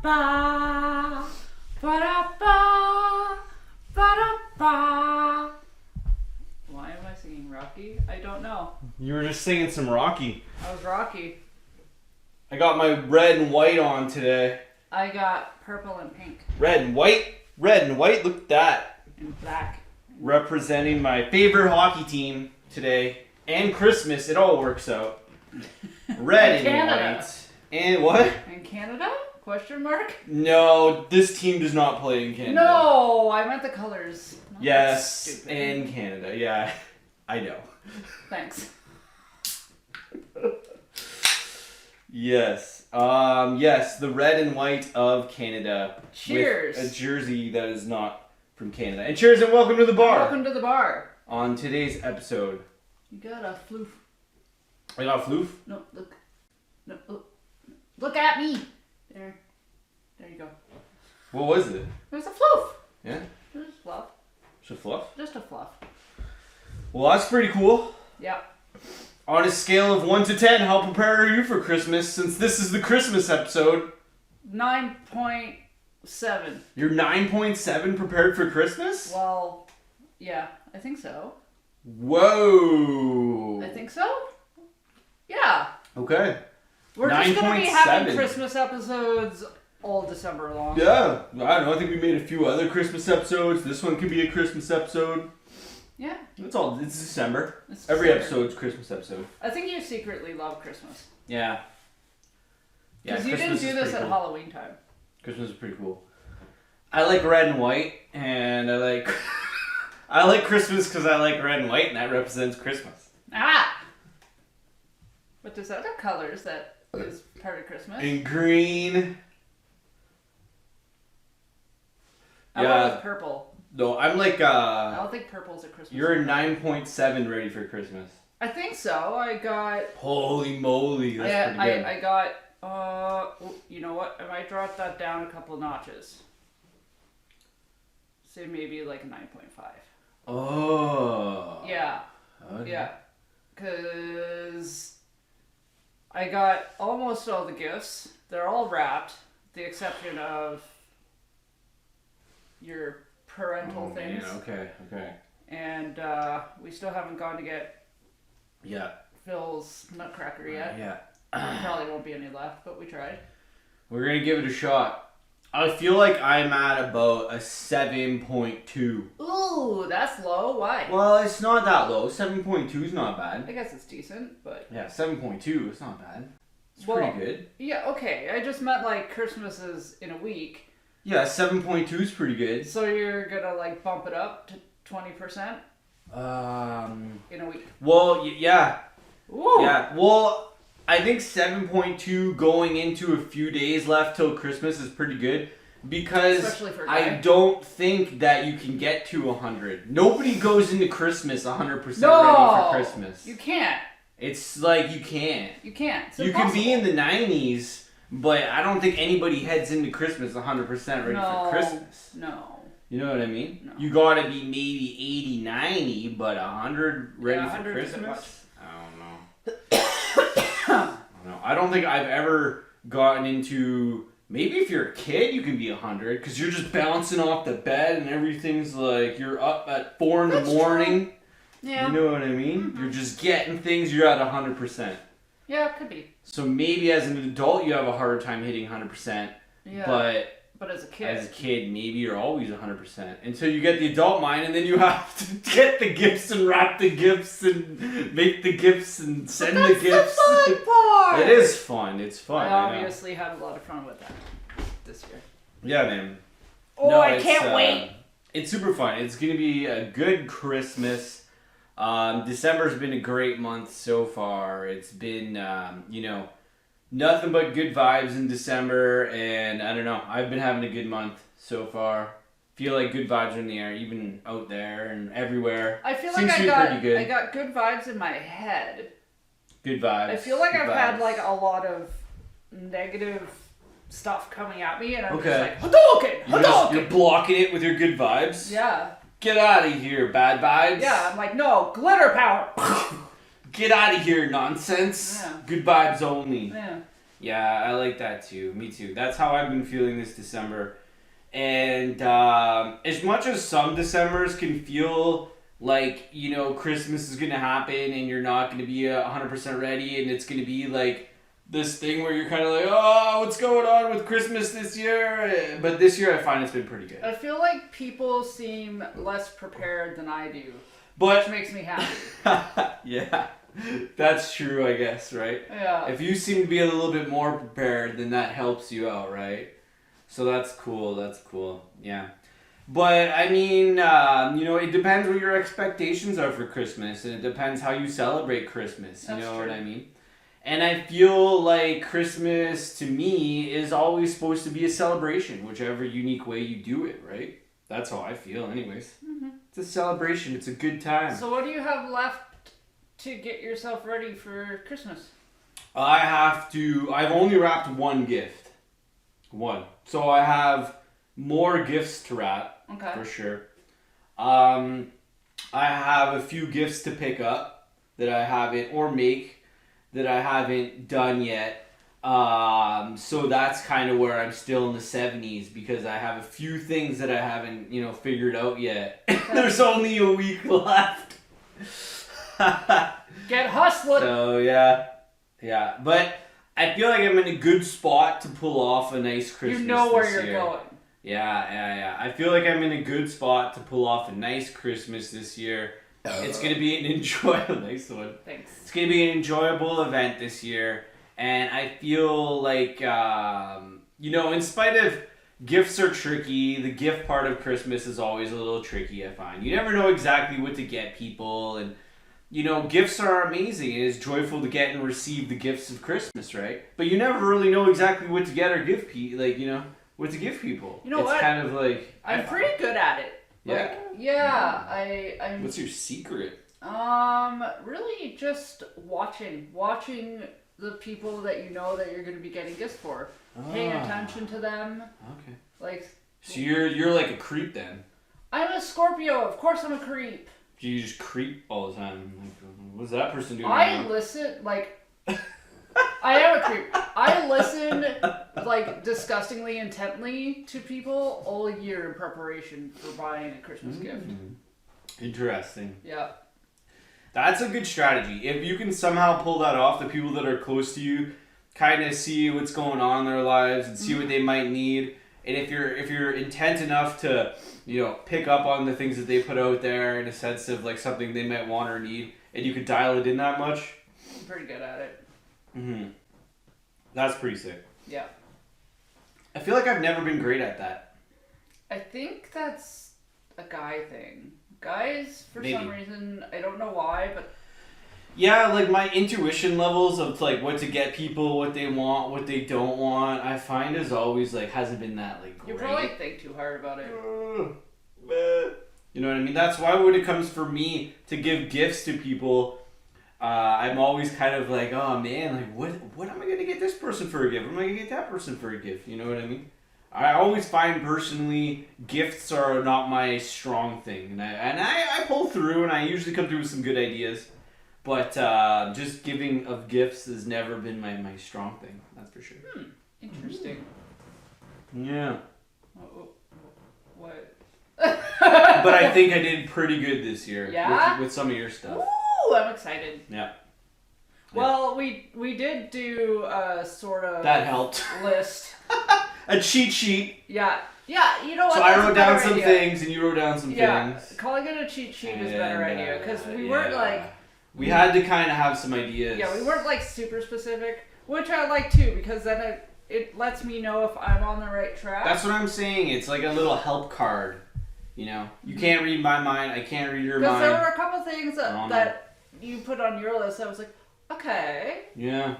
Ba-da-ba, ba-da-ba, ba-da-ba. Why am I singing Rocky? I don't know. You were just singing some Rocky. I was Rocky. I got my red and white on today. I got purple and pink. Red and white? Red and white? Look at that. And black. Representing my favorite hockey team today. And Christmas, it all works out. Red and white. And what? In Canada? Question mark? No, this team does not play in Canada. No, I meant the colors. Yes, in Canada. Yeah, I know. Thanks. Yes. Yes, the red and white of Canada. Cheers. With a jersey that is not from Canada. And cheers and welcome to the bar. Welcome to the bar. On today's episode. You got a floof. I got a floof? No, look. No, look at me. There you go. What was it? It was a floof. Yeah? Just a fluff. Just a fluff? Just a fluff. Well, that's pretty cool. Yeah. On a scale of 1 to 10, how prepared are you for Christmas since this is the Christmas episode? 9.7. You're 9.7 prepared for Christmas? Well, yeah, I think so. Whoa. I think so? Yeah. Okay. We're just going to be having 9.7. Christmas episodes all December long. Yeah. I don't know. I think we made a few other Christmas episodes. This one could be a Christmas episode. Yeah. It's December. It's Every December. episode's Christmas episode. I think you secretly love Christmas. Yeah. Yeah, Because you didn't Christmas do is this pretty at cool. Halloween time. Christmas is pretty cool. I like red and white, and I like I like Christmas because I like red and white, and that represents Christmas. Ah! But there's other colors that is part of Christmas. And green. I went with purple. No, I'm like I don't think purple's a Christmas. you're a color. 9.7 ready for Christmas. I think so. I got. Holy moly, that's pretty good. I got. You know what? I might drop that down a couple notches. Say maybe like a 9.5. Oh. Yeah. Okay. Yeah. Because I got almost all the gifts. They're all wrapped, the exception of your parental things. Man, okay. And we still haven't gone to get Yeah. Phil's nutcracker yet. Yeah. Probably won't be any left, but we tried. We're gonna give it a shot. I feel like I'm at about a 7.2. Ooh, that's low. Why? Well, it's not that low. 7.2 is not I bad. guess it's decent, but... Yeah, 7.2 is not bad. It's Well, pretty good. Yeah, okay. I just meant like Christmas is in a week. Yeah, 7.2 is pretty good. So you're gonna like bump it up to 20% in a week. Well, yeah. Ooh. Yeah, well, I think 7.2 going into a few days left till Christmas is pretty good because Especially for a I guy. don't think that you can get to 100. Nobody goes into Christmas 100% No! ready for Christmas. You can't. It's like you can't. You can't. It's You can be impossible. in the 90s, but I don't think anybody heads into Christmas 100% ready for Christmas. No. You know what I mean? No. You gotta be maybe 80, 90, but 100 ready Yeah, for 100 is a bit Christmas? I don't know. I don't think I've ever gotten into. Maybe if you're a kid, you can be 100 because you're just bouncing off the bed and everything's like you're up at 4 in the That's morning. true. Yeah. You know what I mean? Mm-hmm. You're just getting things. You're at 100%. Yeah, it could be. So maybe as an adult, you have a harder time hitting 100%. Yeah. But as a kid. as a kid, maybe you're always 100% until you get the adult mind, and then you have to get the gifts and wrap the gifts and make the gifts and send the gifts. That's the fun part! It is fun. It's fun. I I know. obviously had a lot of fun with that this year. Yeah, man. Oh, No, I it's, can't wait! It's super fun. It's gonna be a good Christmas. December's been a great month so far. It's been, nothing but good vibes in December, and I don't know. I've been having a good month so far. Feel like good vibes are in the air, even out there and everywhere. I feel Seems like to be pretty good. I got good vibes in my head. Good vibes. I feel like good I've vibes. had like a lot of negative stuff coming at me, and I'm Okay. just like, Hadouken! You're Hadouken! blocking it with your good vibes? Yeah. Get out of here, bad vibes. Yeah, I'm like, no, glitter power! Get out of here, nonsense. Yeah. Good vibes only. Yeah. Yeah, I like that too. Me too. That's how I've been feeling this December. And as much as some Decembers can feel like, Christmas is going to happen and you're not going to be 100% ready, and it's going to be like this thing where you're kind of like, oh, what's going on with Christmas this year? But this year I find it's been pretty good. I feel like people seem less prepared than I do, But which makes me happy. yeah, that's true, I guess, right? Yeah. If you seem to be a little bit more prepared, then that helps you out, right? So that's cool. That's cool. Yeah. But I mean, it depends what your expectations are for Christmas, and it depends how you celebrate Christmas. You That's know true. what I mean? And I feel like Christmas to me is always supposed to be a celebration, whichever unique way you do it, right? That's how I feel, anyways. Mm-hmm. It's a celebration. It's a good time. So what do you have left to get yourself ready for Christmas? I've only wrapped one gift. One. So I have more gifts to wrap, Okay. for sure. I have a few gifts to pick up that I haven't, or make, that I haven't done yet. So that's kind of where I'm still in the 70s, because I have a few things that I haven't, figured out yet. There's only a week left. Get hustling. So yeah. But I feel like I'm in a good spot to pull off a nice Christmas. You know where this you're year. going. Yeah. I feel like I'm in a good spot to pull off a nice Christmas this year. It's gonna be an enjoyable, nice one. Thanks. It's gonna be an enjoyable event this year, and I feel like in spite of gifts are tricky, the gift part of Christmas is always a little tricky. I find you never know exactly what to get people, and gifts are amazing. It is joyful to get and receive the gifts of Christmas, right? But you never really know exactly what to get or give what to give people. You know it's what? kind of like I'm pretty good at it. Yeah. I'm. What's your secret? Really just watching the people that you know that you're going to be getting gifts for, paying attention to them. Okay. Like. So you're like a creep then. I'm a Scorpio. Of course, I'm a creep. You just creep all the time. Like, what's that person doing? I listen like. I am a creep. I listen like disgustingly intently to people all year in preparation for buying a Christmas gift. Interesting. Yeah. That's a good strategy. If you can somehow pull that off, the people that are close to you kind of see what's going on in their lives and see what they might need. And if you're intent enough to, pick up on the things that they put out there in a sense of like something they might want or need, and you could dial it in that much. I'm pretty good at it. That's pretty sick. Yeah. I feel like I've never been great at that. I think that's a guy thing. Guys, for Maybe. some reason, I don't know why, but Yeah, like my intuition levels of like what to get people, what they want, what they don't want, I find is always like hasn't been that like great. you probably think too hard about it. You know what I mean? That's why when it comes for me to give gifts to people, I'm always kind of like, oh man, like what am I gonna get this person for a gift? What am I gonna get that person for a gift? You know what I mean? I always find personally gifts are not my strong thing, and I pull through, and I usually come through with some good ideas, but just giving of gifts has never been my strong thing. That's for sure. Interesting. Yeah. What? But I think I did pretty good this year. Yeah? With some of your stuff. Ooh, I'm excited. Yeah. Well, we did do a sort of That helped. list. A cheat sheet. Yeah, you know what? So I that's a wrote down better some idea. things, and you wrote down some Yeah, things. calling it a cheat sheet is a better And, idea because we weren't like. We had to kind of have some ideas. Yeah, we weren't like super specific, which I like too because then it lets me know if I'm on the right track. That's what I'm saying. It's like a little help card. You can't read my mind. I can't read your mind. Because there were a couple things that you put on your list. I was like, okay. Yeah.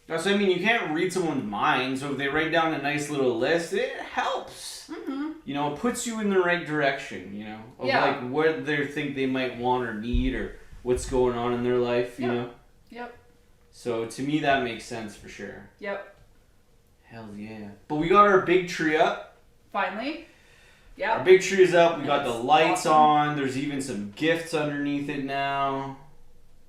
That's what I mean. You can't read someone's mind, so if they write down a nice little list, it helps. Mm-hmm. It puts you in the right direction, of like what they think they might want or need or what's going on in their life, you know? Yep. So to me, that makes sense for sure. Yep. Hell yeah. But we got our big tree up. Finally. Yeah. Our big tree is up. We got the lights awesome. on. There's even some gifts underneath it now.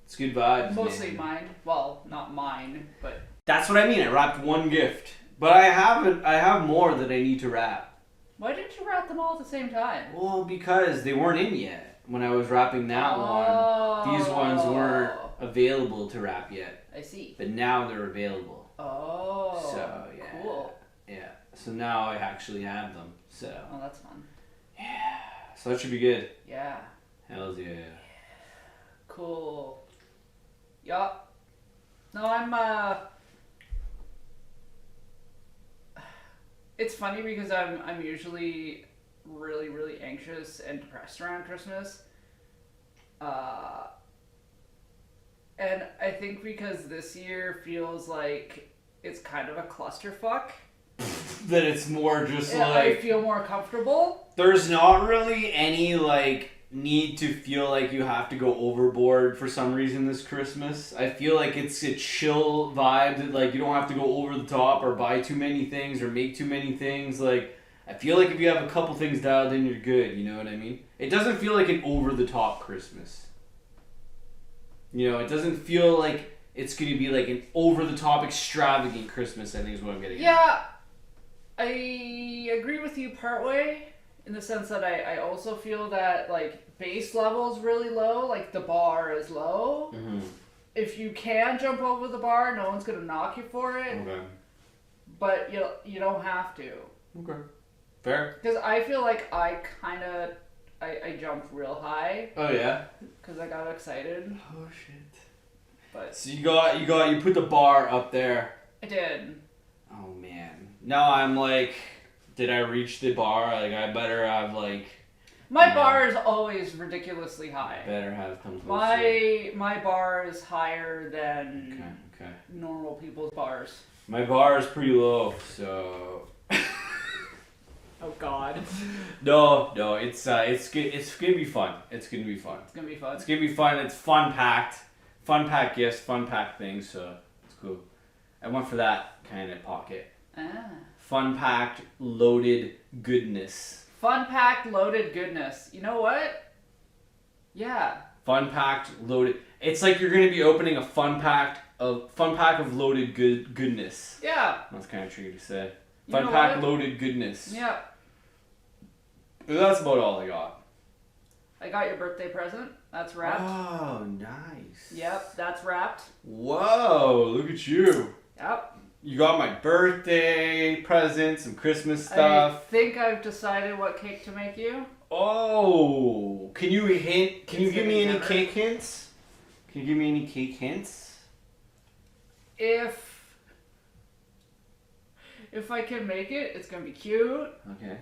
It's good vibes. Mostly man. mine. Well, not mine, but That's what I mean. I wrapped one gift, but I have more that I need to wrap. Why didn't you wrap them all at the same time? Well, because they weren't in yet when I was wrapping that one. These ones weren't available to wrap yet. I see. But now they're available. Oh. So yeah. Cool. Yeah. So now I actually have them. So. Oh, that's fun. Yeah. So that should be good. Yeah. Hells yeah. Cool. Yeah. No, it's funny because I'm usually really, really anxious and depressed around Christmas. And I think because this year feels like it's kind of a clusterfuck. That it's more just I feel more comfortable. There's not really any need to feel like you have to go overboard for some reason this Christmas. I feel like it's a chill vibe that you don't have to go over the top or buy too many things or make too many things. I feel like if you have a couple things dialed in, you're good. You know what I mean? It doesn't feel like an over the top Christmas. It doesn't feel like it's going to be like an over the top extravagant Christmas, I think is what I'm getting at. Yeah, I agree with you partway. In the sense that I also feel that base level is really low, the bar is low. Mm-hmm. If you can jump over the bar, no one's gonna knock you for it. Okay. But you don't have to. Okay. Fair. Because I feel like I jumped real high. Oh yeah. Because I got excited. Oh shit. But so you put the bar up there. I did. Oh man. Now I'm did I reach the bar? I better have My bar is always ridiculously high. Better have come closer. My bar is higher than okay. normal people's bars. My bar is pretty low, so. Oh God. No, it's gonna be fun. It's gonna be fun. It's gonna be fun. It's gonna be fun. It's fun packed gifts, fun packed things. So it's cool. I went for that kind of pocket. Fun packed, loaded goodness. Fun packed, loaded goodness. You know what? Yeah. Fun packed, loaded. It's like you're gonna be opening a fun pack of loaded goodness. Yeah. That's kind of tricky to say. Fun packed, loaded goodness. Yeah. That's about all I got. I got your birthday present. That's wrapped. Oh, nice. Yep, that's wrapped. Whoa, look at you. Yep. You got my birthday present, some Christmas stuff. I think I've decided what cake to make you. Oh, can you give me any cake hints? Can you give me any cake hints? If I can make it, it's gonna be cute. Okay.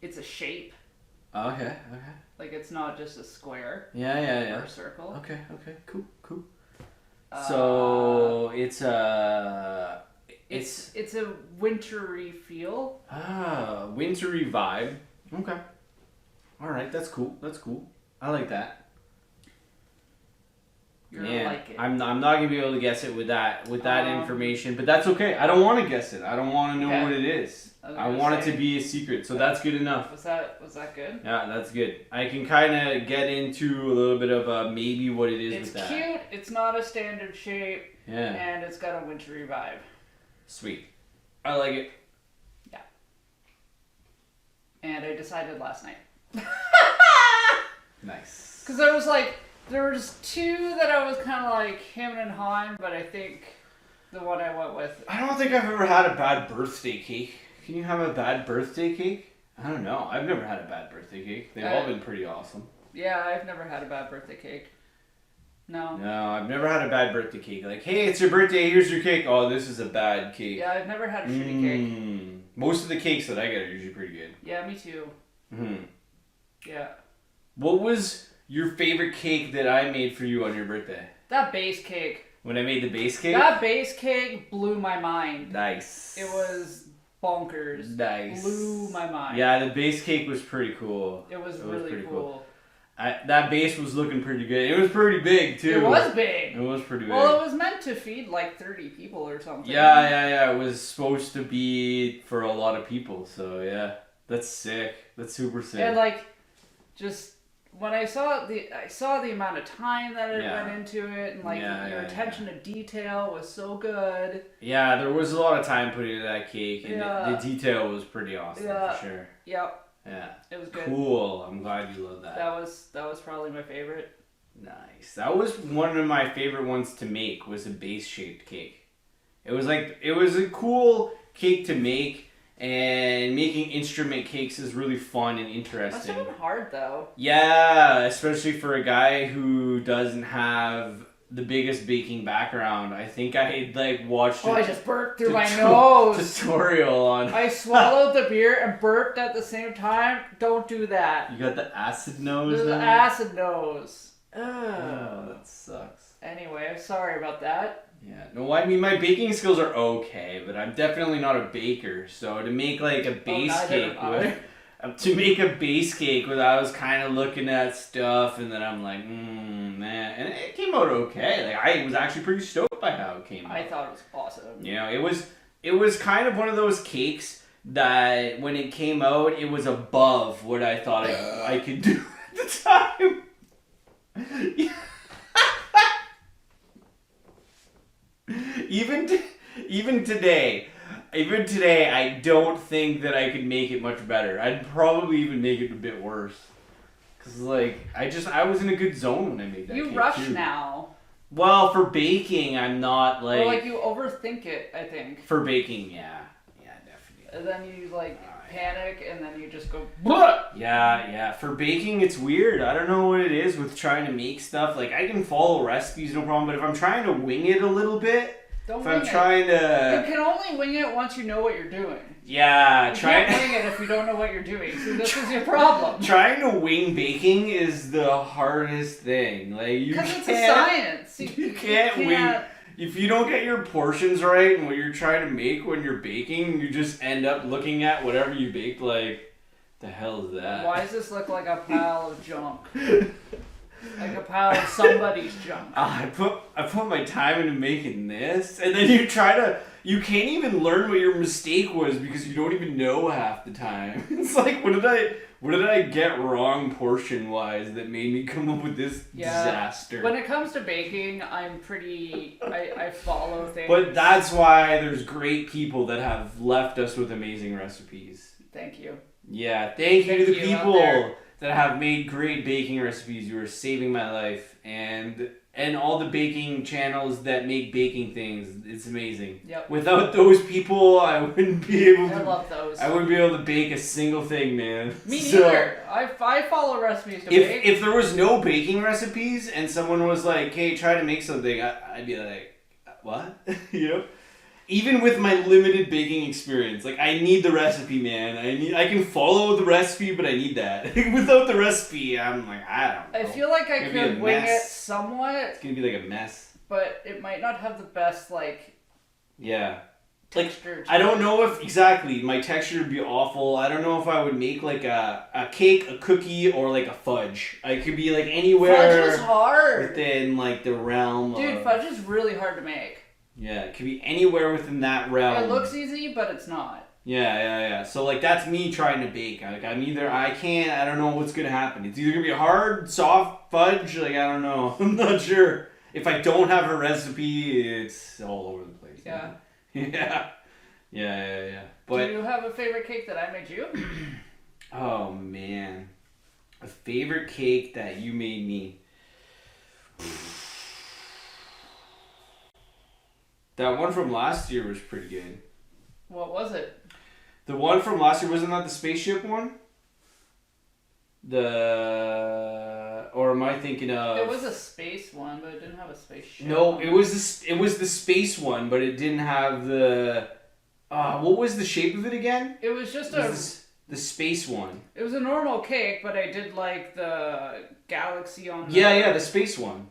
It's a shape. Okay. It's not just a square. Yeah. Or a circle. Okay. Cool. So it's a wintry feel. Wintry vibe. Okay. All right, that's cool. I like that. You're gonna like it. I'm not gonna be able to guess it with that information, but that's okay. I don't want to guess it. I don't want to know what it is. I want it to be a secret, so that's good enough. Was that good? Yeah, that's good. I can kind of get into a little bit of maybe what it is with that. It's cute. It's not a standard shape. Yeah. And it's got a wintry vibe. Sweet. I like it. Yeah. And I decided last night. Nice. Because there was two that I was kind of hemming and hawing, but I think the one I went with. I don't think I've ever had a bad birthday cake. Can you have a bad birthday cake? I don't know. I've never had a bad birthday cake. They've all been pretty awesome. Yeah, I've never had a bad birthday cake. No. No, I've never had a bad birthday cake. Hey, it's your birthday, here's your cake. Oh, this is a bad cake. Yeah, I've never had a shitty cake. Most of the cakes that I get are usually pretty good. Yeah, me too. Yeah. What was your favorite cake that I made for you on your birthday? That base cake. When I made the base cake? That base cake blew my mind. Nice. It was bonkers. Nice. Blew my mind. Yeah, the base cake was pretty cool. It was really cool. That base was looking pretty good. It was pretty big, too. It was big. It was pretty big. Well, it was meant to feed 30 people or something. Yeah. It was supposed to be for a lot of people, so yeah. That's sick. That's super sick. And just when I saw the amount of time that it Yeah. went into it, and like Yeah, your yeah, attention to detail was so good. Yeah, there was a lot of time put into that cake, and Yeah. the detail was pretty awesome Yeah. for sure. Yep, Yeah. it was good. Cool. I'm glad you love that. That was probably my favorite. Nice. That was one of my favorite ones to make. Was a base shaped cake. It was a cool cake to make. And making instrument cakes is really fun and Must interesting. have been hard though. Yeah, especially for a guy who doesn't have the biggest baking background. I think I watched. Oh, I just burped through my nose. Tutorial on. I swallowed the beer and burped at the same time. Don't do that. You got the acid nose. The then? acid nose. Oh, Ugh. that sucks. Anyway, sorry about that. Yeah, no, I mean my baking skills are okay, but I'm definitely not a baker. So to make like a base cake, to make a base cake, I was kind of looking at stuff, and then I'm like, man, and it came out okay. Like I was actually pretty stoked by how it came out. I thought it was awesome. You know, it was kind of one of those cakes that when it came out, it was above what I thought I could do at the time. Even today, I don't think that I could make it much better. I'd probably even make it a bit worse. Cause like I was in a good zone when I made that. You cake rush too. now. Well, for baking, I'm not like. Or like you overthink it, I think. For baking, yeah, definitely. And then you like panic, and then you just go. Yeah. For baking, it's weird. I don't know what it is with trying to make stuff. Like I can follow recipes, no problem. But if I'm trying to wing it a little bit. Don't If wing I'm it. trying to... You can only wing it once you know what you're doing. Yeah, you can't wing it if you don't know what you're doing. So this is your problem. Trying to wing baking is the hardest thing. Like you can't... Because it's a science. You can't wing... If you don't get your portions right and what you're trying to make when you're baking, you just end up looking at whatever you baked like, the hell is that? Why does this look like a pile of junk? Like a pile of somebody's junk. I put my time into making this, and then you can't even learn what your mistake was because you don't even know half the time. It's like, what did I get wrong portion wise that made me come up with this disaster? When it comes to baking, I'm pretty, I follow things. But that's why there's great people that have left us with amazing recipes. Thank you. Yeah, thank you to the people that have made great baking recipes. You are saving my life, and all the baking channels that make baking things. It's amazing. Yep. Without those people, I wouldn't be able to. I love those. I wouldn't be able to bake a single thing, man. Me neither. I follow recipes to bake. If there was no baking recipes and someone was like, "Hey, try to make something," I'd be like, "What?" You know. Even with my limited baking experience, like I need the recipe, man. I can follow the recipe, but I need that. Without the recipe, I'm like, I don't know. I feel like I could wing it somewhat. It's gonna be like a mess. But it might not have the best texture. I don't know if exactly my texture would be awful. I don't know if I would make like a cake, a cookie, or like a fudge. I could be like anywhere. Fudge is hard. Within like the realm. Dude, fudge is really hard to make. Yeah, it could be anywhere within that realm. It looks easy, but it's not. Yeah. So like that's me trying to bake. Like I don't know what's gonna happen. It's either gonna be a hard, soft fudge. Like I don't know. I'm not sure. If I don't have a recipe, it's all over the place. Yeah. Yeah. But do you have a favorite cake that I made you? Oh man, a favorite cake that you made me. That one from last year was pretty good. What was it? The one from last year, wasn't that the spaceship one? Or am I thinking of? It was a space one, but it didn't have a spaceship. No, it was the space one, but it didn't have the. What was the shape of it again? It was just the space one. It was a normal cake, but I did like the galaxy on. The space one.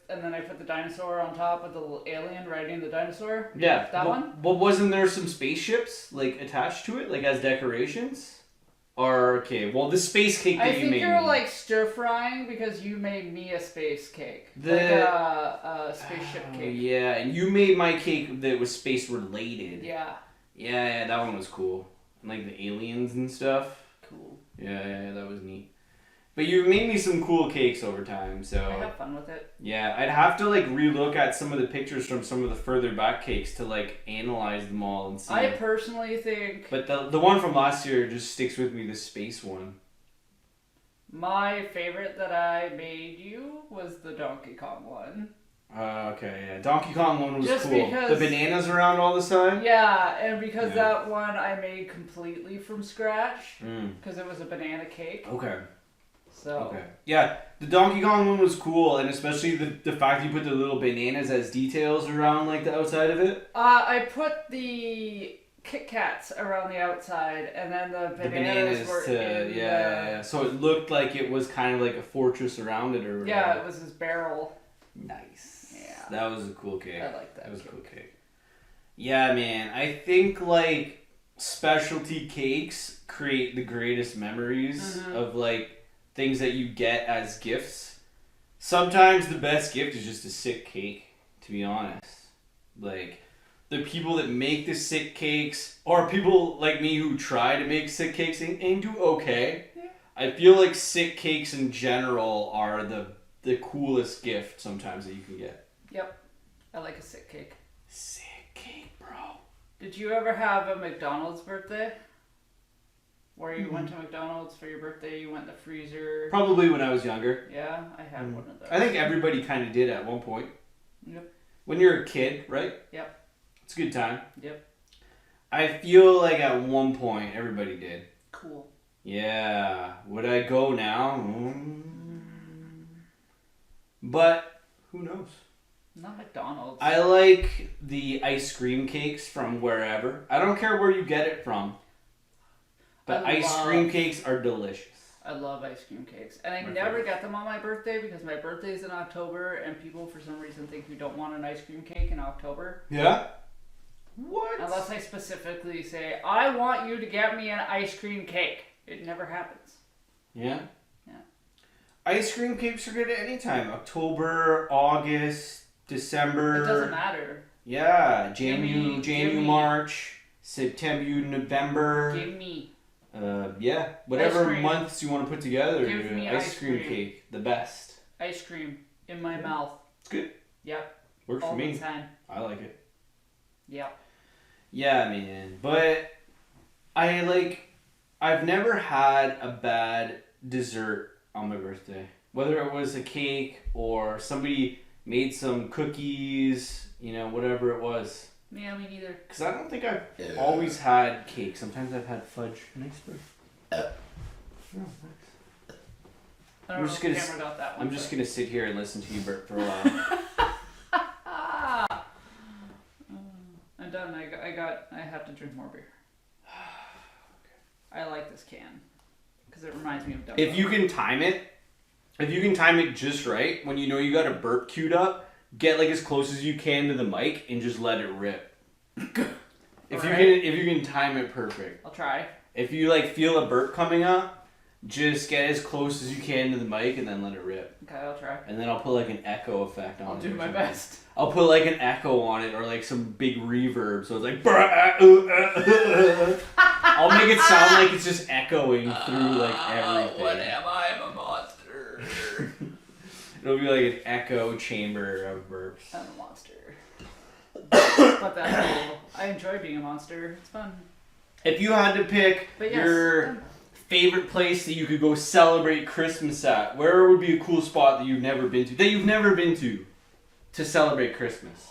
And then I put the dinosaur on top with the little alien riding the dinosaur. Yeah, that one. But wasn't there some spaceships like attached to it, like as decorations? Or the space cake that you made. I think you're like stir frying because you made me a space cake, like a spaceship cake. Yeah, and you made my cake that was space related. Yeah. Yeah, that one was cool. And like the aliens and stuff. Cool. Yeah, that was neat. But you made me some cool cakes over time, so I have fun with it. yeah, I'd have to like relook at some of the pictures from some of the further back cakes to like analyze them all and see. I personally think But the one from last year just sticks with me, the space one. my favorite that I made you was the Donkey Kong one. Okay, yeah. Donkey Kong one was Just cool. because- The bananas around all the time? Yeah, and because Yeah. that one I made completely from scratch, Mm. because it was a banana cake. Okay. So Okay. Yeah, the Donkey Kong one was cool, and especially the fact you put the little bananas as details around like the outside of it. I put the Kit Kats around the outside, and then the bananas were in yeah. So it looked like it was kind of like a fortress around it or whatever. Yeah, it was his barrel. Nice. Yeah. That was a cool cake. I like that. That was a cake. cool cake. Yeah, man. I think like specialty cakes create the greatest memories of like things that you get as gifts. Sometimes the best gift is just a sick cake, to be honest. Like the people that make the sick cakes, or people like me who try to make sick cakes and do okay. Yeah. I feel like sick cakes in general are the coolest gift sometimes that you can get. Yep. I like a sick cake. Sick cake, bro. Did you ever have a McDonald's birthday? Where you went to McDonald's for your birthday, you went in the freezer. Probably when I was younger. Yeah, I had one of those. I think everybody kind of did at one point. Yep. When you're a kid, right? Yep. It's a good time. Yep. I feel like at one point everybody did. Cool. Yeah. Would I go now? But who knows? Not McDonald's. I like the ice cream cakes from wherever. I don't care where you get it from. But ice cream cakes are delicious. I love ice cream cakes. And I My never favorite. get them on my birthday because my birthday is in October and people for some reason think you don't want an ice cream cake in October. Yeah? What? Unless I specifically say, I want you to get me an ice cream cake. It never happens. Yeah? Yeah. Ice cream cakes are good at any time. October, August, December. It doesn't matter. Yeah. Give me. March, September, November. Give me. Yeah. Whatever Ice cream. months you want to put together. Give me ice cream. cake. The best. Ice cream in my mouth. It's good. Yep. Works All for me. the time. I like it. Yep. Yeah, man. But I've never had a bad dessert on my birthday. Whether it was a cake or somebody made some cookies, whatever it was. Yeah, me neither. Because I don't think I've always had cake. Sometimes I've had fudge. Nice bird. Oh, nice. I I'm don't just know if gonna the camera got that one. I'm just going to sit here and listen to you burp for a while. I'm done. I have to drink more beer. I like this can because it reminds me of Dumbo. If you can time it just right, when you know you got a burp queued up, get like as close as you can to the mic and just let it rip. If you can time it perfect. I'll try. If you feel a burp coming up, just get as close as you can to the mic and then let it rip. Okay, I'll try. And then I'll put an echo effect on it. I'll do or my something. best. I'll put an echo on it or some big reverb so it's like I'll make it sound like it's just echoing through everything. What am I? I'm a monster. It'll be like an echo chamber of burps. I'm a monster. But that's cool. I enjoy being a monster. It's fun. If you had to pick But yes, your favorite place that you could go celebrate Christmas at, where would be a cool spot that you've never been to celebrate Christmas?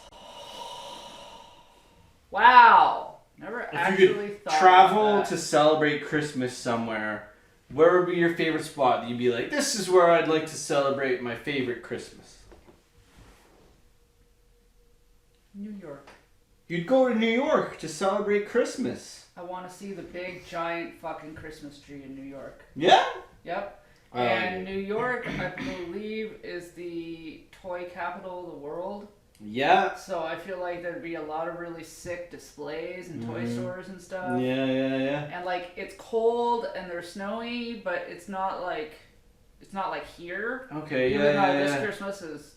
Wow. Never If actually you could thought travel about to that. celebrate Christmas somewhere, where would be your favorite spot that you'd be like, this is where I'd like to celebrate my favorite Christmas? New York. You'd go to New York to celebrate Christmas. I want to see the big, giant fucking Christmas tree in New York. Yeah? Yep. And New York, I believe, is the toy capital of the world. Yeah. So I feel like there'd be a lot of really sick displays and toy stores and stuff. Yeah. And it's cold and they're snowy, but it's not like here. Okay, Even though yeah. this Christmas is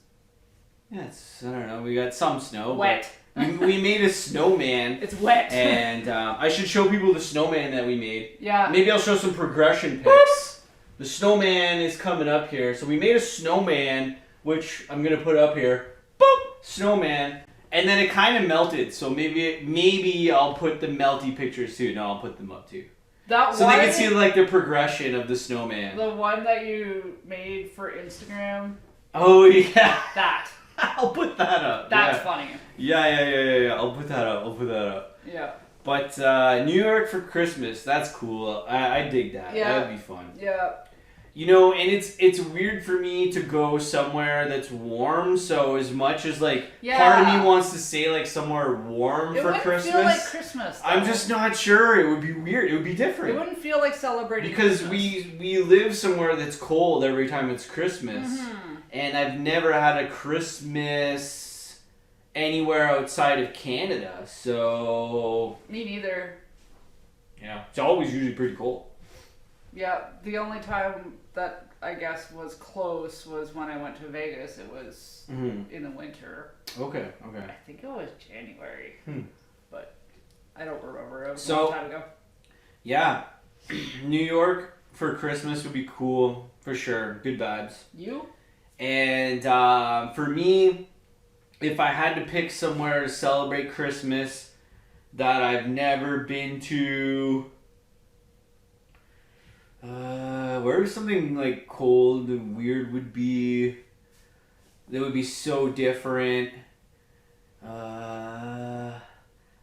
Yeah, I don't know, we got some snow. wet. We made a snowman. It's wet. And I should show people the snowman that we made. Yeah. Maybe I'll show some progression pics. the snowman is coming up here. So we made a snowman, which I'm gonna put up here. Boop, snowman, and then it kind of melted. So maybe I'll put the melty pictures too. No, I'll put them up too. That So one, they can see like the progression of the snowman. the one that you made for Instagram. Oh yeah. That. I'll put that up. That's funny. Yeah. I'll put that up. Yeah. But New York for Christmas, that's cool. I dig that. Yeah. That'd be fun. Yeah. You know, and it's weird for me to go somewhere that's warm. So as much as like part of me wants to say like somewhere warm for Christmas, it wouldn't feel like Christmas. Though. I'm just not sure. It would be weird. It would be different. It wouldn't feel like celebrating because Christmas. we live somewhere that's cold every time it's Christmas, and I've never had a Christmas anywhere outside of Canada. So me neither. Yeah, it's always usually pretty cold. Yeah, the only time that I guess was close was when I went to Vegas. It was in the winter. Okay. I think it was January, but I don't remember. It was So, a long time ago. Yeah, New York for Christmas would be cool for sure. Good vibes. You? And for me, if I had to pick somewhere to celebrate Christmas that I've never been to. Where something like cold and weird would be, that would be so different. I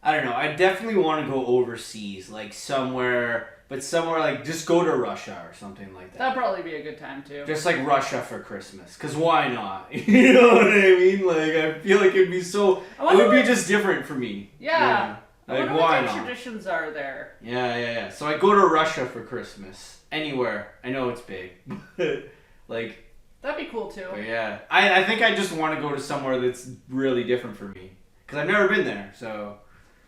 don't know. I definitely want to go overseas, like somewhere like just go to Russia or something like that. That'd probably be a good time too. Just like Russia for Christmas, cause why not? You know what I mean? Like I feel like it'd be so. It would be just different for me. Yeah. Like, I wonder why what not? traditions are there. Yeah. So I go to Russia for Christmas. Anywhere. I know it's big. Like. That'd be cool too. But yeah. I think I just want to go to somewhere that's really different for me. Because I've never been there, so.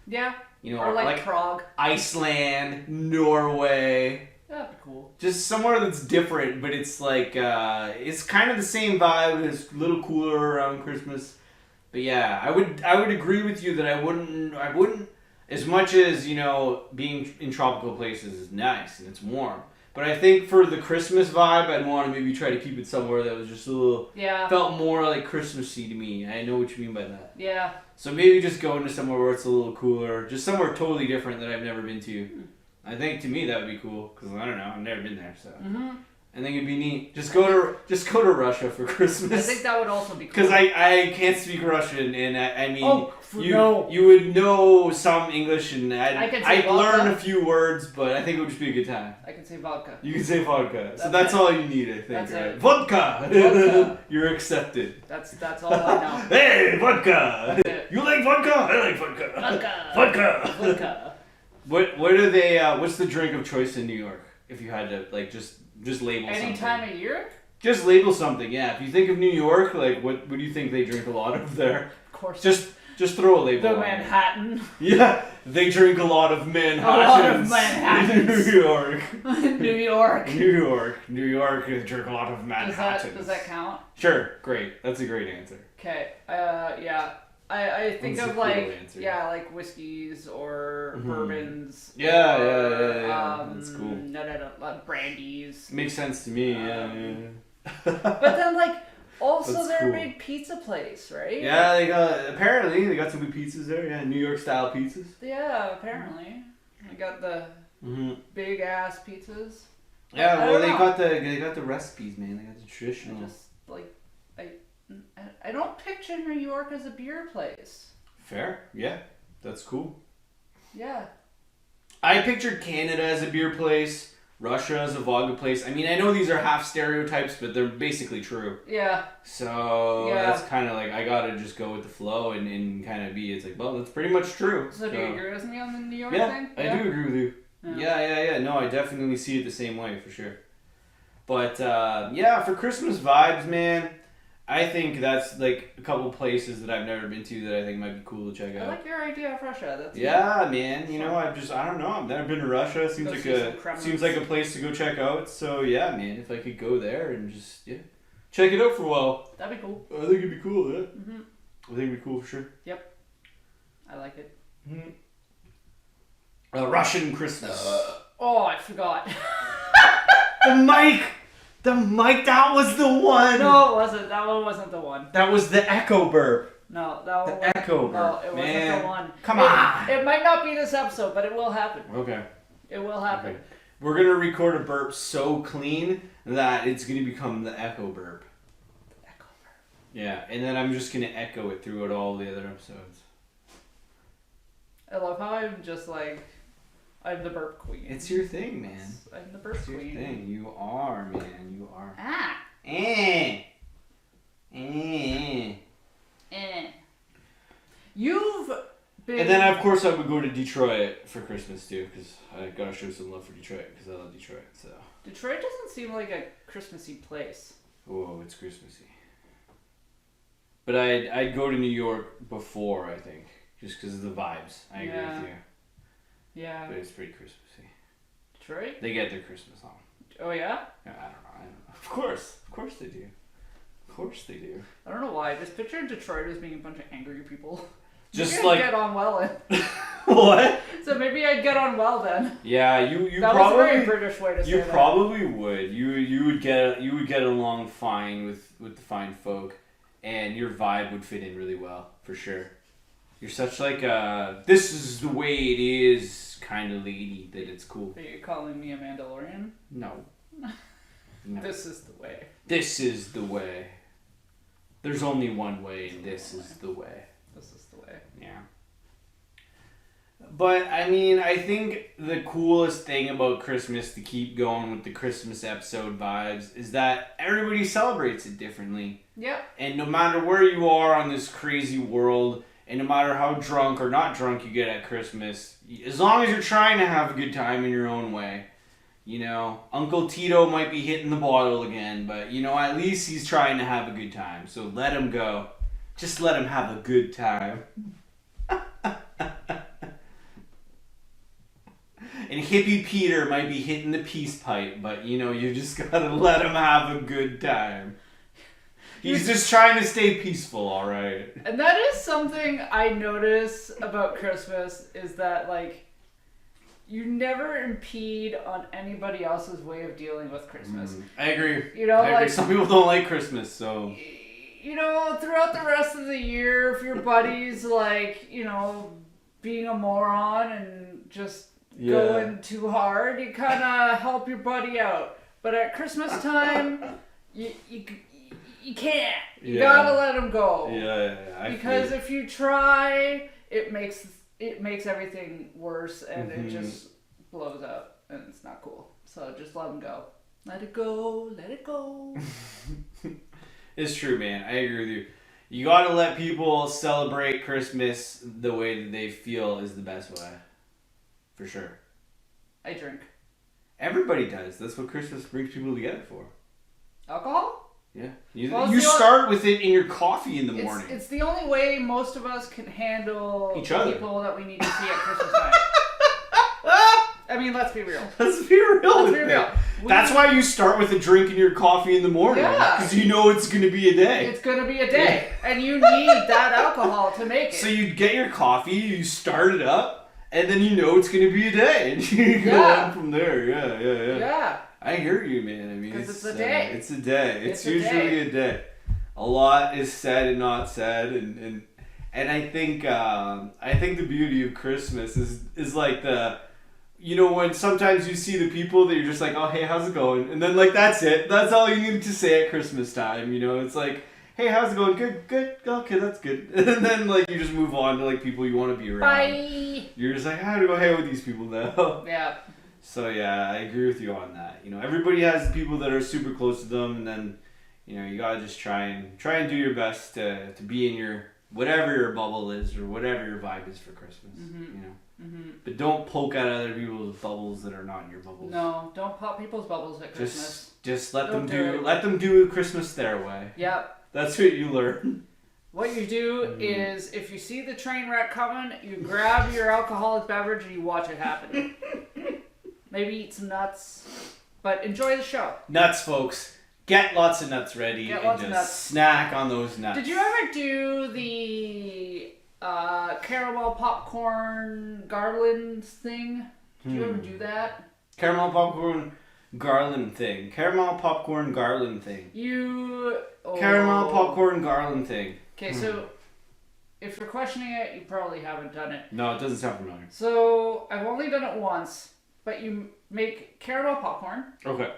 Yeah. You know, or like Prague. Iceland, Norway. That'd be cool. Just somewhere that's different, but it's like, it's kind of the same vibe. It's a little cooler around Christmas. But yeah, I would agree with you that I wouldn't, as much as, you know, being in tropical places is nice and it's warm. But I think for the Christmas vibe, I'd want to maybe try to keep it somewhere that was just a little, felt more like Christmassy to me. I know what you mean by that. Yeah. So maybe just go into somewhere where it's a little cooler, just somewhere totally different that I've never been to. I think to me that would be cool, because I don't know, I've never been there, so. I think it'd be neat. Just go to Russia for Christmas. I think that would also be cool. Because I can't speak Russian, and I mean, no. you would know some English, and I'd vodka. learn a few words, but I think it would just be a good time. I can say vodka. You can say vodka, so that's all you need, I think, That's right? it. Vodka! You're accepted. That's all I know. Hey, vodka! That's it. You like vodka? I like vodka. Vodka. Vodka! What are they, what's the drink of choice in New York? If you had to, like, just label something. Any time of year? Just label something, yeah. If you think of New York, like, what do you think they drink a lot of there? Of course. Just throw a label The on Manhattan. it. Yeah, they drink a lot of Manhattans. A lot of Manhattans. New York. New York. New York, they drink a lot of Manhattans. Does that count? Sure, great. That's a great answer. Okay. Yeah. I think That's of a cool like answer. like whiskeys or bourbons. Yeah, or, yeah. That's cool. No, brandies. Makes sense to me, yeah. But then like also That's they're cool. a big pizza place, right? Yeah, apparently they got some good pizzas there. Yeah, New York style pizzas. Yeah, apparently. I got the big ass pizzas. Yeah, I well don't they got the recipes, man. They got the I traditional. just like I don't picture New York as a beer place. Fair, yeah, that's cool. Yeah. I pictured Canada as a beer place, Russia as a vodka place. I mean, I know these are half stereotypes, but they're basically true. Yeah. So that's kind of like, I gotta just go with the flow and kind of be, it's like, well, that's pretty much true. So do you agree with me on the New York yeah, thing? I do agree with you. Yeah. Yeah. No, I definitely see it the same way, for sure. But, yeah, for Christmas vibes, man, I think that's, like, a couple places that I've never been to that I think might be cool to check out. I like your idea of Russia. That's Yeah, man. You know, I don't know. I've never been to Russia. Seems Go like see some Kremlins. seems like a place to go check out. So yeah, man. If I could go there and just check it out for a while, That'd be cool. I think it'd be cool. Yeah. I think it'd be cool for sure. Yep. I like it. Russian Christmas. Oh, I forgot. The mic! The mic, that was the one! No, it wasn't. That one wasn't the one. That was the echo burp. No, that one The echo burp. No, it wasn't Man. the one. Come on! It might not be this episode, but it will happen. Okay. It will happen. Okay. We're gonna record a burp so clean that it's gonna become the echo burp. The echo burp. Yeah, and then I'm just gonna echo it throughout all the other episodes. I love how I'm just like, I'm the burp queen. It's your thing, man. I'm the burp It's your queen. thing. You are, man. You are. Ah. You've been. And then, of course, I would go to Detroit for Christmas, too, because I gotta show some love for Detroit, because I love Detroit, so. Detroit doesn't seem like a Christmassy place. Whoa, it's Christmassy. But I'd go to New York before, I think, just because of the vibes. I agree with you. Yeah. But it's pretty Christmassy. Detroit? They get their Christmas on. Oh, yeah? I don't know. Of course they do. Of course they do. I don't know why. I just picture Detroit as being a bunch of angry people. Just maybe like I'd get on well then. What? So maybe I'd get on well then. Yeah, you that probably was a very British way to say you that. probably would. You would get along fine with the fine folk, and your vibe would fit in really well for sure. You're such like a this is the way it is kind of lady that it's cool. Are you calling me a Mandalorian? No. No. This is the way. This is the way. There's only one way, and this is the way. This is the way. Yeah. But, I mean, I think the coolest thing about Christmas, to keep going with the Christmas episode vibes, is that everybody celebrates it differently. Yep. And no matter where you are on this crazy world, and no matter how drunk or not drunk you get at Christmas, as long as you're trying to have a good time in your own way, you know, Uncle Tito might be hitting the bottle again, but, you know, at least he's trying to have a good time. So let him go. Just let him have a good time. And Hippie Peter might be hitting the peace pipe, but, you know, you just gotta let him have a good time. He's just trying to stay peaceful, alright? And that is something I notice about Christmas, is that, like, you never impede on anybody else's way of dealing with Christmas. I agree. You know, I agree. like, Some people don't like Christmas, so... You know, throughout the rest of the year, if your buddy's, like, you know, being a moron and just going too hard, you kind of help your buddy out. But at Christmas time, you can't. You gotta let him go. Yeah. Because if you try, it makes everything worse, and it just blows up, and it's not cool. So just let him go. Let it go. Let it go. It's true, man. I agree with you. You gotta let people celebrate Christmas the way that they feel is the best way. For sure. I drink. Everybody does. That's what Christmas brings people together for. Alcohol? Yeah. You Well, start with it in your coffee in the morning. It's the only way most of us can handle Each other. people that we need to see at Christmas time. I mean, let's be real. Let's be real. Let's be real. That's why you start with a drink in your coffee in the morning. Yeah. Because you know it's going to be a day. It's going to be a day. And you need that alcohol to make it. So you get your coffee, you start it up, and then you know it's going to be a day. And you go on from there. Yeah. Yeah. I hear you, man. I mean, because it's a day. It's a day. It's a usually a day. A lot is said and not said, and I think the beauty of Christmas is like the, you know, when sometimes you see the people that you're just like, oh hey, how's it going, and then like that's it. That's all you need to say at Christmas time. You know, it's like, hey, how's it going? Good. Okay, that's good. And then like you just move on to like people you want to be around. Bye. You're just like, how do I hang with these people now? Yeah. So yeah, I agree with you on that. You know, everybody has people that are super close to them, and then, you know, you gotta just try and do your best to be in your whatever your bubble is or whatever your vibe is for Christmas. You know, but don't poke at other people's bubbles that are not in your bubbles. No, don't pop people's bubbles at Christmas. Just let Don't them do Christmas their way. Yep. That's what you learn. What you do is, if you see the train wreck coming, you grab your alcoholic beverage and you watch it happen. Maybe eat some nuts, but enjoy the show. Nuts, folks. Get lots of nuts ready and just snack on those nuts. Did you ever do the caramel popcorn garlands thing? Did you ever do that? Caramel popcorn? garland thing. Caramel popcorn garland thing. Oh. Caramel popcorn garland thing. Okay, so if you're questioning it, you probably haven't done it. No, it doesn't sound familiar. So I've only done it once, but you make caramel popcorn. Okay.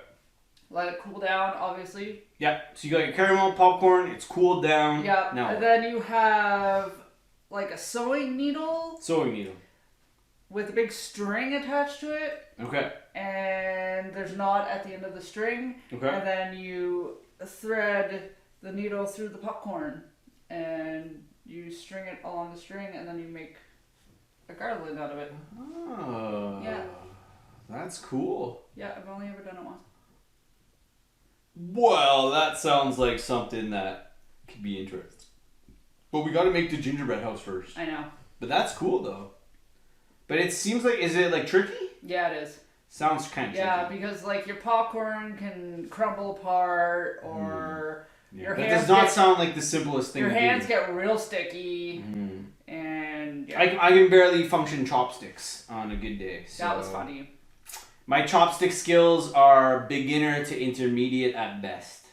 Let it cool down, obviously. Yeah, so you got your caramel popcorn, it's cooled down. Yeah, now and then you have like a sewing needle sewing needle. with a big string attached to it. Okay. And there's a knot at the end of the string. Okay. And then you thread the needle through the popcorn. And you string it along the string, and then you make a garland out of it. Oh. Yeah. That's cool. Yeah, I've only ever done it once. Well, that sounds like something that could be interesting. But we gotta make the gingerbread house first. I know. But that's cool, though. But it seems like, is it like tricky? Yeah, it is. Sounds kind of tricky. Yeah, because like your popcorn can crumble apart, or your that hands does not get, sound like the simplest thing your to hands do. get real sticky, and yeah. I can barely function chopsticks on a good day. So. That was funny. My chopstick skills are beginner to intermediate at best.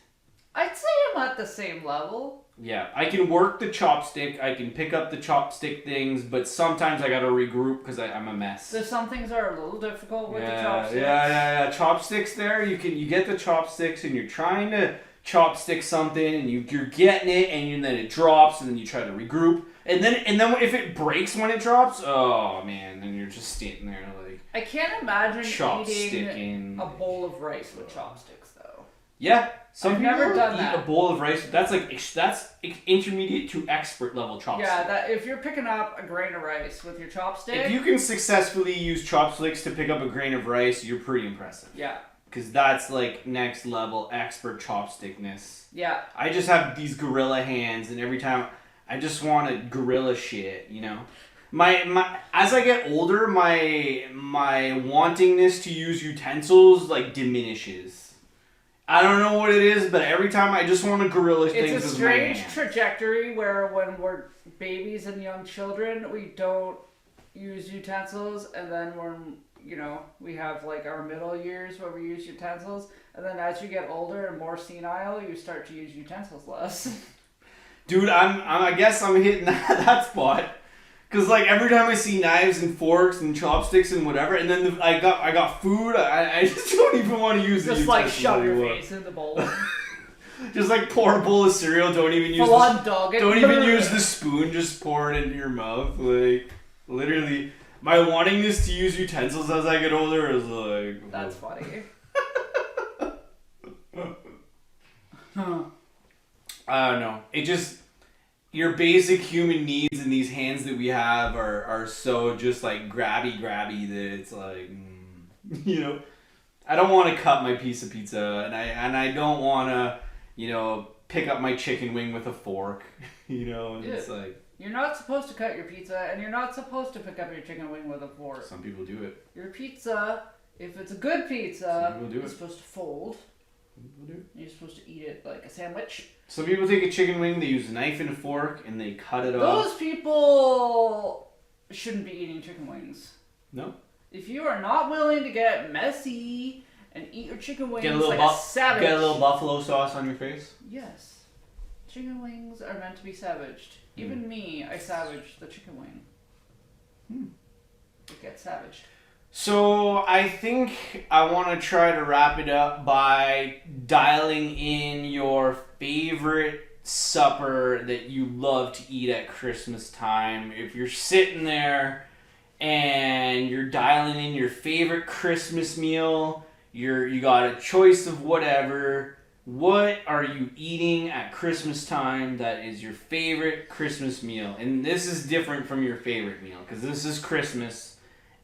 I'd say I'm at the same level. Yeah, I can work the chopstick, I can pick up the chopstick things, but sometimes I gotta regroup because I'm a mess. There's some things that are a little difficult with the Yeah, chopsticks. yeah. Chopsticks there, you get the chopsticks and you're trying to chopstick something and you're getting it and then it drops and then you try to regroup. And then if it breaks when it drops, oh man, then you're just standing there like... I can't imagine eating chopsticking. a bowl of rice with chopsticks, though. Yeah, some I've people never done eat that. a bowl of rice. That's intermediate to expert level chopstick. Yeah, that if you're picking up a grain of rice with your chopstick... If you can successfully use chopsticks to pick up a grain of rice, you're pretty impressive. Yeah. Because that's like next level expert chopstickness. Yeah. I just have these gorilla hands, and every time I just want to gorilla shit, you know. My as I get older, my wantingness to use utensils like diminishes. I don't know what it is, but every time I just want to gorilla things It's a with strange my hands. trajectory where when we're babies and young children, we don't use utensils, and then when we have like our middle years where we use utensils, and then as you get older and more senile, you start to use utensils less. Dude, I guess I'm hitting that spot. Cause like every time I see knives and forks and chopsticks and whatever, and then I got food, I just don't even want to use the Just like utensils shove your anymore. face in the bowl. Just like pour a bowl of cereal. Don't even use Full on dog it. don't even use the spoon. Just pour it into your mouth. Like literally, my wantingness to use utensils as I get older is like. That's funny. I don't know. It just. Your basic human needs in these hands that we have are so just like grabby that it's like, I don't want to cut my piece of pizza and I don't want to, pick up my chicken wing with a fork, and it's like. You're not supposed to cut your pizza, and you're not supposed to pick up your chicken wing with a fork. Some people do it. Your pizza, if it's a good pizza, Some people do is it. supposed to fold. Some people do it. You're supposed to eat it like a sandwich. Some people take a chicken wing, they use a knife and a fork, and they cut it off. Those people shouldn't be eating chicken wings. No? If you are not willing to get messy and eat your chicken wings Get a little like a savage... Get a little buffalo sauce on your face? Yes. Chicken wings are meant to be savaged. Even me, I savage the chicken wing. It gets savaged. So I think I want to try to wrap it up by dialing in your favorite supper that you love to eat at Christmas time. If you're sitting there and you're dialing in your favorite Christmas meal, you got a choice of whatever. What are you eating at Christmas time that is your favorite Christmas meal? And this is different from your favorite meal because this is Christmas.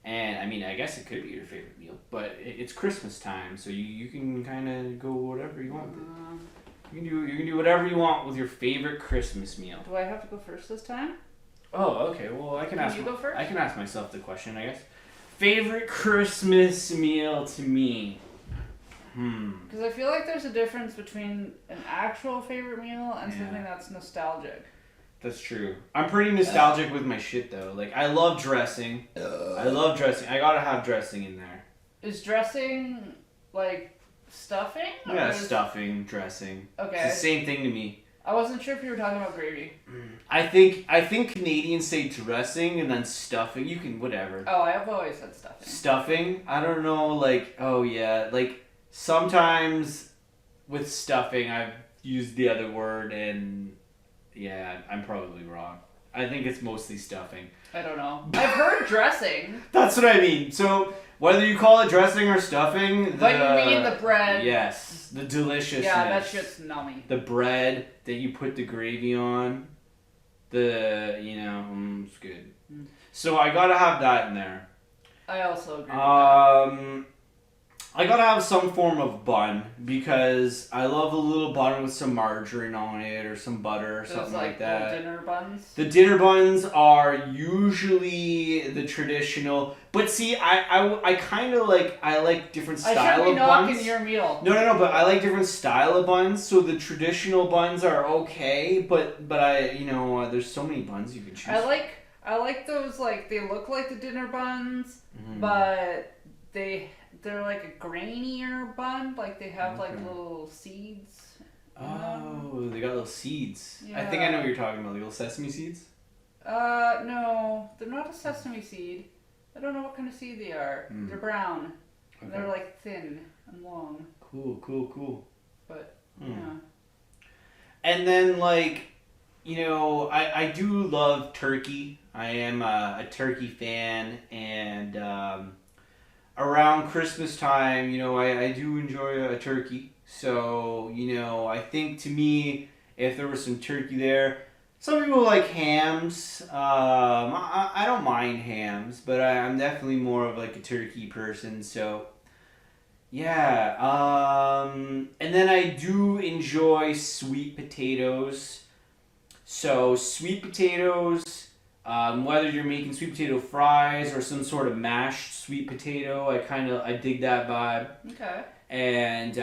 And I mean, I guess it could be your favorite meal, but it's Christmas time, so you can kind of go whatever you want. You can do whatever you want with your favorite Christmas meal. Do I have to go first this time? Oh, okay. Well, I can ask. You go first? I can ask myself the question, I guess. Favorite Christmas meal to me. Because I feel like there's a difference between an actual favorite meal and something that's nostalgic. That's true. I'm pretty nostalgic with my shit though. Like I love dressing. I gotta have dressing in there. Is dressing Like stuffing? Yeah, stuffing, dressing. Okay. It's the same thing to me. I wasn't sure if you were talking about gravy. I think Canadians say dressing and then stuffing. You can whatever. Oh, I have always said stuffing. Stuffing? I don't know, like, oh yeah, like sometimes with stuffing I've used the other word and yeah, I'm probably wrong. I think it's mostly stuffing. I don't know. I've heard dressing. That's what I mean. So whether you call it dressing or stuffing, But you mean the bread. Yes, the deliciousness. Yeah, that shit's nummy. The bread that you put the gravy on, it's good. Mm. So I gotta have that in there. I also agree with that. I gotta have some form of bun because I love a little bun with some margarine on it or some butter or something like that. Dinner buns. The dinner buns are usually the traditional, but see, I kind of like different style of buns. I should be knocking your meal. No, but I like different style of buns. So the traditional buns are okay, but there's so many buns you can choose. I like those, like, they look like the dinner buns, Mm-hmm. but they're like a grainier bun, like they have like little seeds. Oh, they got little seeds. Yeah. I think I know what you're talking about. Little sesame seeds? No, they're not a sesame seed. I don't know what kind of seed they are. They're brown. Okay. They're like thin and long. Cool. But Hmm. yeah. And then I do love turkey. I am a turkey fan, and around Christmas time, I do enjoy a turkey. So, I think to me, if there was some turkey there, some people like hams. I don't mind hams, but I'm definitely more of like a turkey person. So, yeah. And then I do enjoy sweet potatoes. So, sweet potatoes. Whether you're making sweet potato fries or some sort of mashed sweet potato, I dig that vibe. Okay. And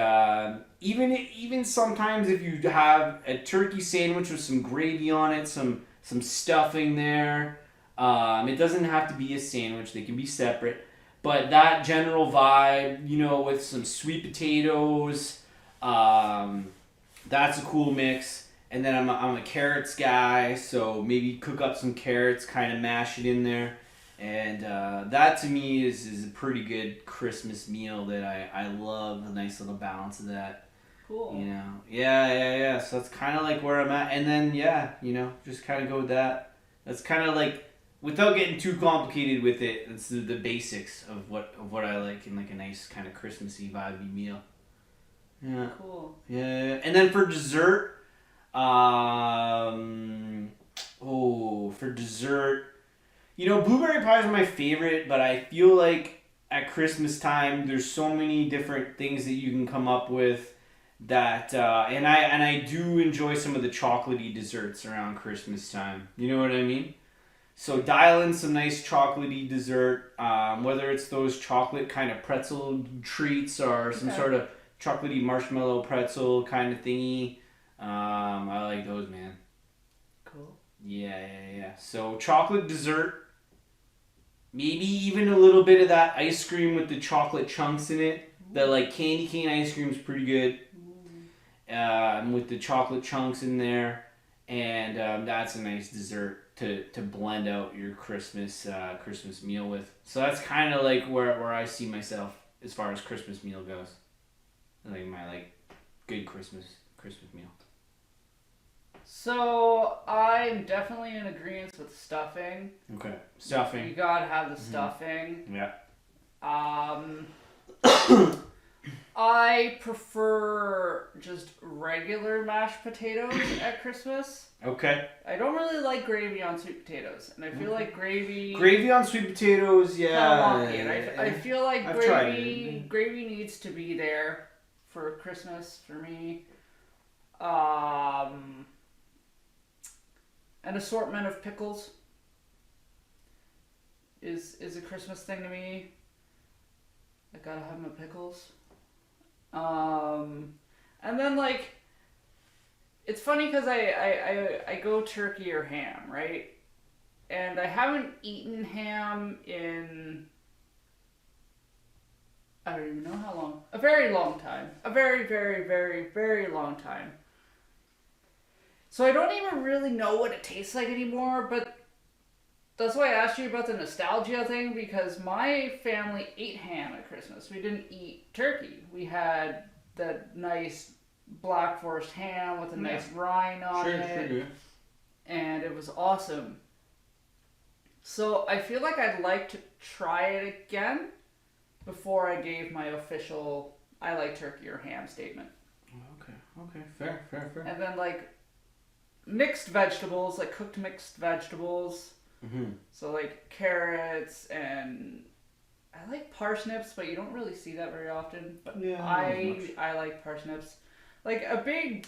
even sometimes if you have a turkey sandwich with some gravy on it, some stuffing there, it doesn't have to be a sandwich. They can be separate. But that general vibe, with some sweet potatoes, that's a cool mix. And then I'm a carrots guy, so maybe cook up some carrots, kind of mash it in there. And that to me is a pretty good Christmas meal that I love, a nice little balance of that. Cool. Yeah. So that's kind of like where I'm at. And then, just kind of go with that. That's kind of like, without getting too complicated with it, it's the basics of what I like in like a nice kind of Christmassy vibey meal. Yeah. Cool. Yeah. And then for dessert, for dessert, blueberry pies are my favorite, but I feel like at Christmas time, there's so many different things that you can come up with that, and I do enjoy some of the chocolatey desserts around Christmas time. You know what I mean? So dial in some nice chocolatey dessert, whether it's those chocolate kind of pretzel treats or some sort of chocolatey marshmallow pretzel kind of thingy. I like those, man. Cool. Yeah. So chocolate dessert, maybe even a little bit of that ice cream with the chocolate chunks in it. That like candy cane ice cream is pretty good. With the chocolate chunks in there, and that's a nice dessert to blend out your Christmas meal with. So that's kind of like where I see myself as far as Christmas meal goes. Like my good Christmas meal. So I'm definitely in agreement with stuffing. Okay, stuffing. You gotta have the stuffing. Yeah. I prefer just regular mashed potatoes at Christmas. Okay. I don't really like gravy on sweet potatoes, and I feel like Gravy on sweet potatoes, yeah. I feel like I've tried it. gravy needs to be there for Christmas for me. An assortment of pickles is a Christmas thing to me. I gotta have my pickles. And then it's funny because I go turkey or ham, right? And I haven't eaten ham in I don't even know how long. A very long time. A very, very, very, very long time. So I don't even really know what it tastes like anymore, but that's why I asked you about the nostalgia thing, because my family ate ham at Christmas. We didn't eat turkey. We had the nice black forest ham with a nice rind on it. Sure. And it was awesome. So I feel like I'd like to try it again before I gave my official I like turkey or ham statement. Okay. Fair. And then like mixed vegetables, like cooked mixed vegetables. Mm-hmm. So like carrots and I like parsnips, but you don't really see that very often. But yeah, I like parsnips. Like a big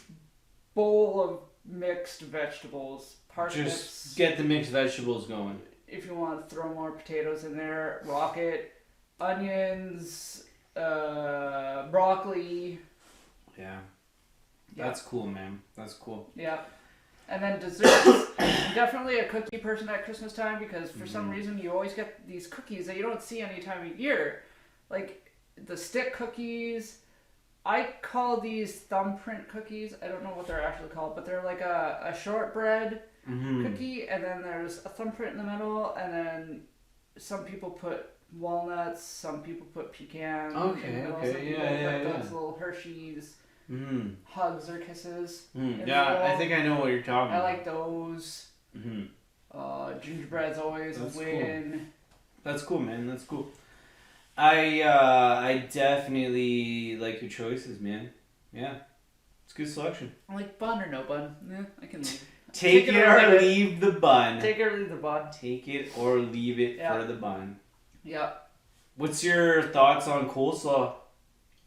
bowl of mixed vegetables. Parsnips. Just get the mixed vegetables going. If you want to throw more potatoes in there, rocket, onions, broccoli. Yeah. That's cool, man. That's cool. Yeah. And then desserts. I'm definitely a cookie person at Christmas time because for some reason you always get these cookies that you don't see any time of year. Like the stick cookies. I call these thumbprint cookies. I don't know what they're actually called, but they're like a shortbread cookie, and then there's a thumbprint in the middle, and then some people put walnuts, some people put pecan. Okay. Those little Hershey's hugs or kisses. Yeah, I think I know what you're talking about. I like those. Gingerbread's always a win. Cool. That's cool, man. That's cool. I definitely like your choices, man. Yeah. It's a good selection. I like bun or no bun. Yeah, I can leave. Take it or leave the bun. Take it or leave the bun. Take it or leave it for the bun. Yeah. What's your thoughts on coleslaw?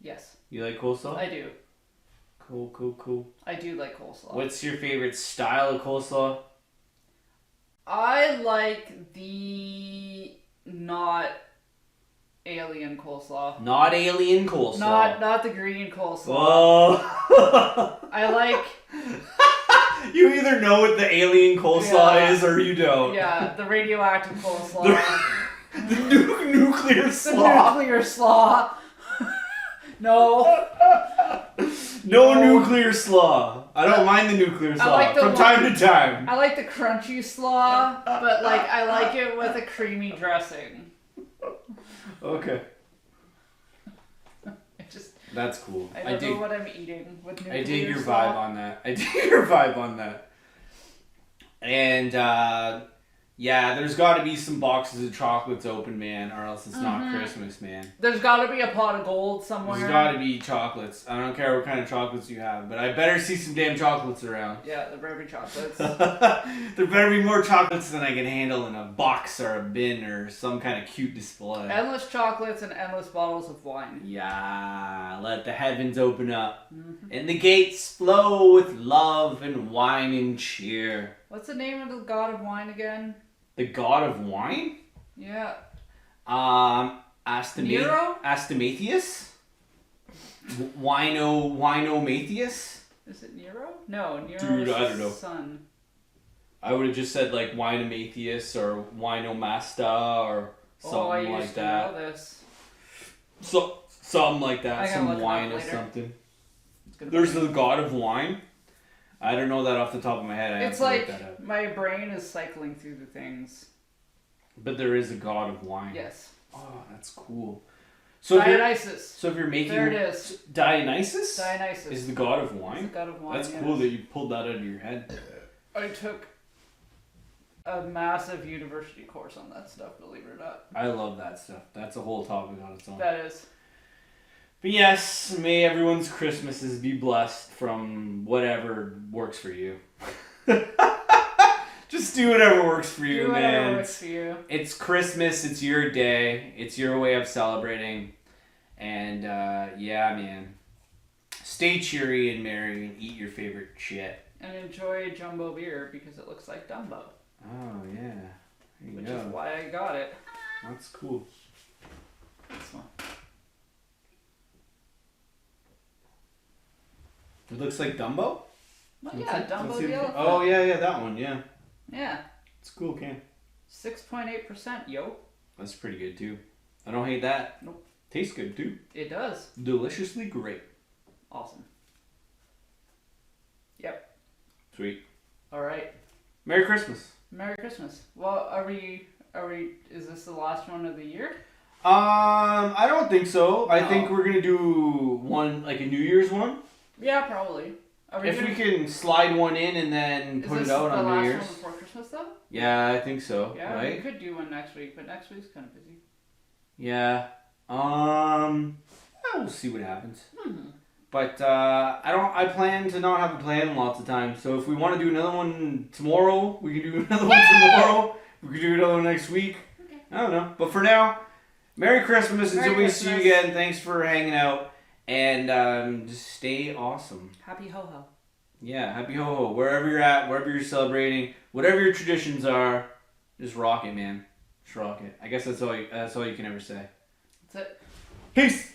Yes. You like coleslaw? I do. Cool. I do like coleslaw. What's your favorite style of coleslaw? I like the not alien coleslaw. Not alien coleslaw. Not the green coleslaw. Whoa. I like... You either know what the alien coleslaw is or you don't. Yeah, the radioactive coleslaw. the nuclear slaw. The nuclear slaw. No. No nuclear slaw. I don't mind the nuclear slaw from time to time. I like the crunchy slaw, but like I like it with a creamy dressing. Okay. That's cool. I don't know what I'm eating with nuclear I dig your slaw. vibe on that. And yeah, there's got to be some boxes of chocolates open, man, or else it's not Christmas, man. There's got to be a pot of gold somewhere. There's got to be chocolates. I don't care what kind of chocolates you have, but I better see some damn chocolates around. Yeah, there better be chocolates. There better be more chocolates than I can handle in a box or a bin or some kind of cute display. Endless chocolates and endless bottles of wine. Yeah, let the heavens open up. And the gates flow with love and wine and cheer. What's the name of the god of wine again? The god of wine? Yeah. Nero? Astomathius? Wino-Mathias? Is it Nero? No, Nero's Dude, I don't know. son. I would have just said like Winomathias or Winomasta or something like that. I used to know this. So, something like that. Some wine or something. There's the god of wine. I don't know that off the top of my head. I it's like my brain is cycling through the things. But there is a god of wine. Yes. Oh, that's cool. So Dionysus. So if you're making... There it is. Dionysus? Dionysus. Is the god of wine? It's the god of wine, That's cool that you pulled that out of your head. I took a massive university course on that stuff, believe it or not. I love that stuff. That's a whole topic on its own. That is. But yes, may everyone's Christmases be blessed from whatever works for you. Just do whatever works for you, do man. Whatever works for you. It's Christmas. It's your day. It's your way of celebrating. And yeah, man. Stay cheery and merry and eat your favorite shit. And enjoy jumbo beer because it looks like Dumbo. Oh, yeah. Which is why I got it. That's cool. This one. It looks like Dumbo? Well, yeah, Dumbo the elephant. Oh, yeah, that one, yeah. Yeah. It's a cool can. 6.8%, yo. That's pretty good, too. I don't hate that. Nope. Tastes good too. It does. Deliciously great. Awesome. Yep. Sweet. All right. Merry Christmas. Merry Christmas. Well, is this the last one of the year? I don't think so. I No. think we're gonna do one, like a New Year's one. Yeah, probably. If we can slide one in and then put it out on New Year's. Is this the last one before Christmas though? Yeah, I think so. Yeah, right? we could do one next week, but next week's kind of busy. Yeah. We'll see what happens. Mm-hmm. But I plan to not have a plan lots of times. So if we want to do another one tomorrow, we can do another one tomorrow. We can do another one next week. Okay. I don't know. But for now, Merry Christmas until we see you Christmas. again. Thanks for hanging out. And just stay awesome. Happy ho ho. Yeah, happy ho ho. Wherever you're at, wherever you're celebrating, whatever your traditions are, just rock it, man. Just rock it. I guess that's all you can ever say. That's it. Peace!